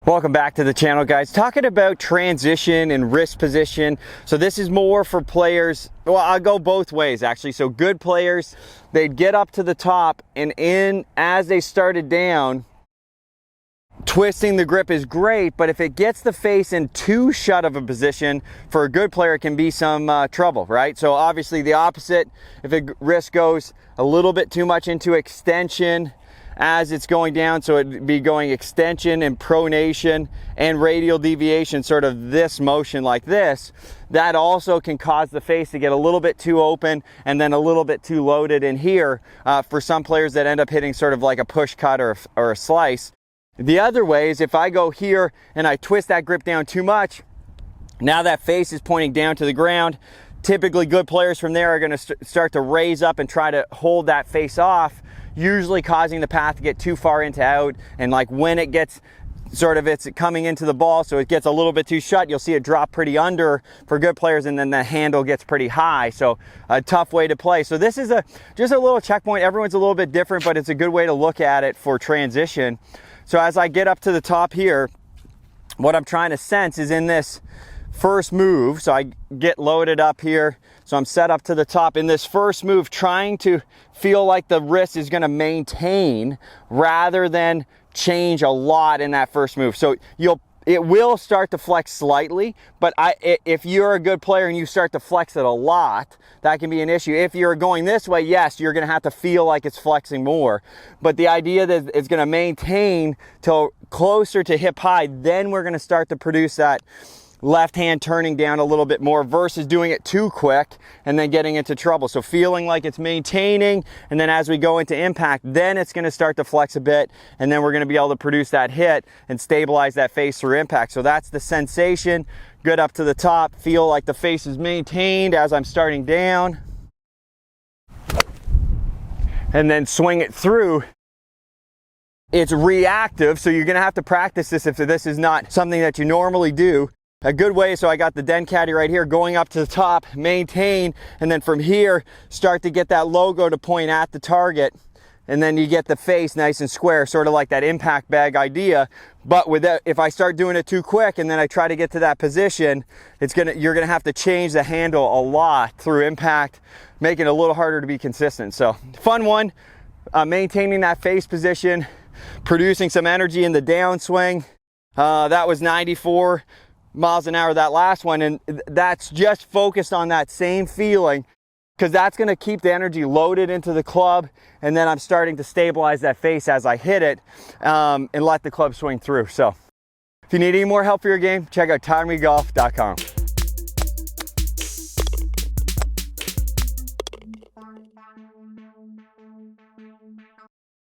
Welcome back to the channel, guys. Talking about transition and wrist position. So this is more for players, well, I'll go both ways actually. So good players, they'd get up to the top, and as they started down, twisting the grip is great, but if it gets the face in too shut of a position, for a good player it can be some trouble, right? So obviously the opposite, if a wrist goes a little bit too much into extension as it's going down, so it'd be going extension and pronation and radial deviation, sort of this motion like this, that also can cause the face to get a little bit too open and then a little bit too loaded in here for some players that end up hitting sort of like a push cut or a slice. The other way is if I go here and I twist that grip down too much, now that face is pointing down to the ground. Typically good players from there are going to start to raise up and try to hold that face off, usually causing the path to get too far into out, and like when it gets sort of, it's coming into the ball, so it gets a little bit too shut, you'll see it drop pretty under for good players, and then the handle gets pretty high. So a tough way to play. So this is just a little checkpoint. Everyone's a little bit different, but it's a good way to look at it for transition. So as I get up to the top here, what I'm trying to sense is in this first move, so I get loaded up here, so I'm set up to the top. In this first move, trying to feel like the wrist is going to maintain rather than change a lot in that first move. So it will start to flex slightly, but if you're a good player and you start to flex it a lot, that can be an issue. If you're going this way, yes, you're going to have to feel like it's flexing more. But the idea that it's going to maintain till closer to hip high, then we're going to start to produce that left hand turning down a little bit more versus doing it too quick and then getting into trouble. So feeling like it's maintaining, and then as we go into impact, then it's going to start to flex a bit, and then we're going to be able to produce that hit and stabilize that face through impact. So that's the sensation. Good up to the top, feel like the face is maintained as I'm starting down, and then swing it through. It's reactive, so you're going to have to practice this if this is not something that you normally do. A good way, so I got the den caddy right here, going up to the top, maintain, and then from here, start to get that logo to point at the target, and then you get the face nice and square, sort of like that impact bag idea. But with that, if I start doing it too quick and then I try to get to that position, you're gonna have to change the handle a lot through impact, making it a little harder to be consistent. So fun one, maintaining that face position, producing some energy in the downswing. That was 94 miles an hour, that last one, and that's just focused on that same feeling, because that's going to keep the energy loaded into the club, and then I'm starting to stabilize that face as I hit it, and let the club swing through. So if you need any more help for your game, check out TinyGolf.com.